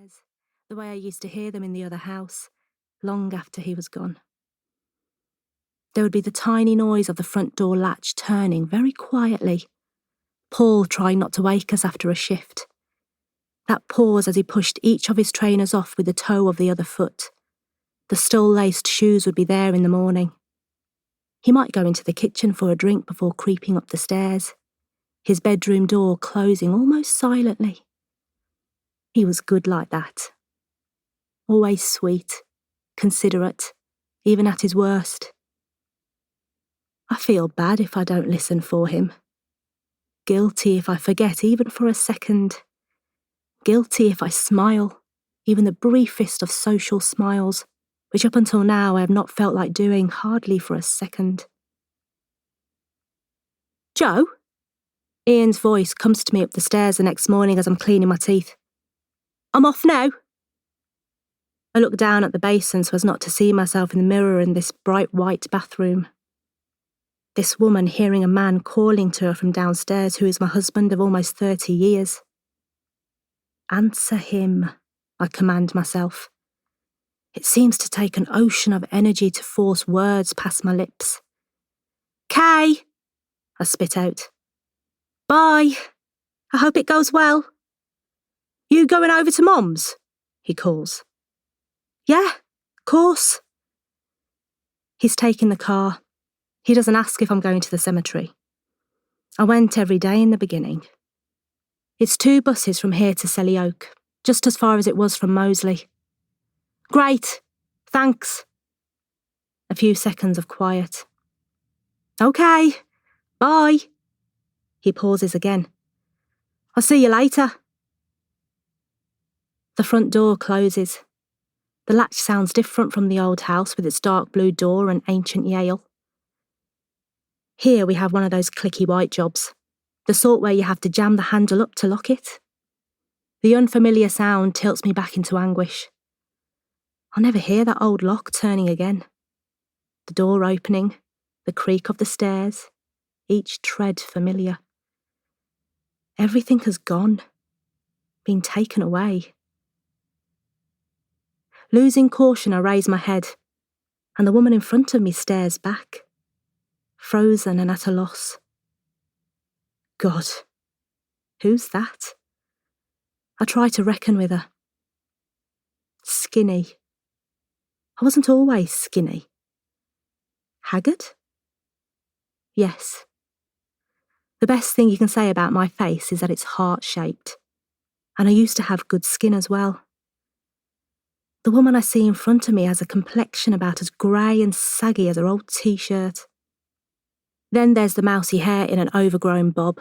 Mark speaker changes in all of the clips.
Speaker 1: stairs, the way I used to hear them in the other house, long after he was gone. There would be the tiny noise of the front door latch turning very quietly, Paul trying not to wake us after a shift. That pause as he pushed each of his trainers off with the toe of the other foot. The stole-laced shoes would be there in the morning. He might go into the kitchen for a drink before creeping up the stairs, his bedroom door closing almost silently. He was good like that. Always sweet, considerate, even at his worst. I feel bad if I don't listen for him. Guilty if I forget even for a second. Guilty if I smile, even the briefest of social smiles, which up until now I have not felt like doing hardly for a second. "Joe?" Ian's voice comes to me up the stairs the next morning as I'm cleaning my teeth. "I'm off now." I look down at the basin so as not to see myself in the mirror in this bright white bathroom. This woman hearing a man calling to her from downstairs who is my husband of almost 30 years. Answer him, I command myself. It seems to take an ocean of energy to force words past my lips. "Kay," I spit out. "Bye. I hope it goes well." "You going over to Mum's?" he calls. "Yeah, of course." He's taking the car. He doesn't ask if I'm going to the cemetery. I went every day in the beginning. It's 2 buses from here to Selly Oak, just as far as it was from Moseley. "Great, thanks." A few seconds of quiet. "Okay, bye." He pauses again. "I'll see you later." The front door closes. The latch sounds different from the old house with its dark blue door and ancient Yale. Here we have one of those clicky white jobs, the sort where you have to jam the handle up to lock it. The unfamiliar sound tilts me back into anguish. I'll never hear that old lock turning again. The door opening, the creak of the stairs, each tread familiar. Everything has gone, been taken away. Losing caution, I raise my head, and the woman in front of me stares back, frozen and at a loss. God, who's that? I try to reckon with her. Skinny. I wasn't always skinny. Haggard? Yes. The best thing you can say about my face is that it's heart-shaped, and I used to have good skin as well. The woman I see in front of me has a complexion about as grey and saggy as her old t-shirt. Then there's the mousy hair in an overgrown bob.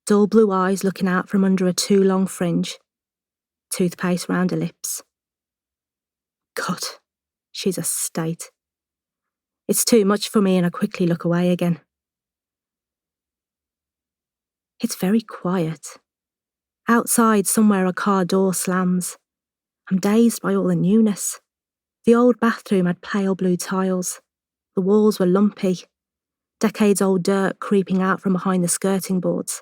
Speaker 1: Dull blue eyes looking out from under a too long fringe. Toothpaste round her lips. God, she's a state. It's too much for me and I quickly look away again. It's very quiet. Outside somewhere a car door slams. I'm dazed by all the newness. The old bathroom had pale blue tiles. The walls were lumpy. Decades-old dirt creeping out from behind the skirting boards.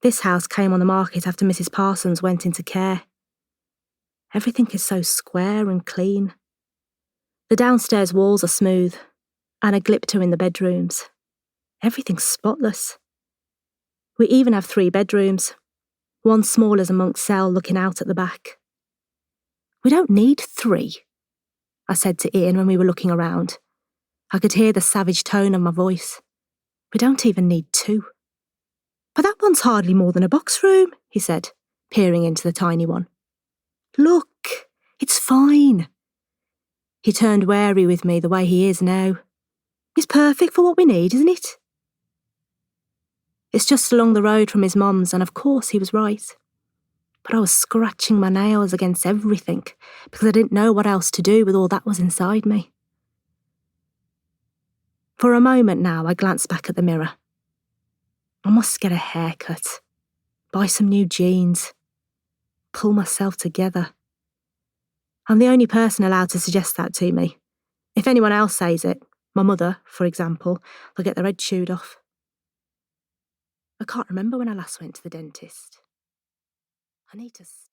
Speaker 1: This house came on the market after Mrs. Parsons went into care. Everything is so square and clean. The downstairs walls are smooth, and a glipter in the bedrooms. Everything's spotless. We even have 3 bedrooms, one small as a monk's cell looking out at the back. "We don't need 3, I said to Ian when we were looking around. I could hear the savage tone of my voice. "We don't even need 2. "But that one's hardly more than a box room," he said, peering into the tiny one. "Look, it's fine." He turned wary with me the way he is now. "It's perfect for what we need, isn't it?" It's just along the road from his mum's, and of course he was right. But I was scratching my nails against everything because I didn't know what else to do with all that was inside me. For a moment now, I glanced back at the mirror. I must get a haircut, buy some new jeans, pull myself together. I'm the only person allowed to suggest that to me. If anyone else says it, my mother, for example, they'll get their head chewed off. I can't remember when I last went to the dentist. I need to stop.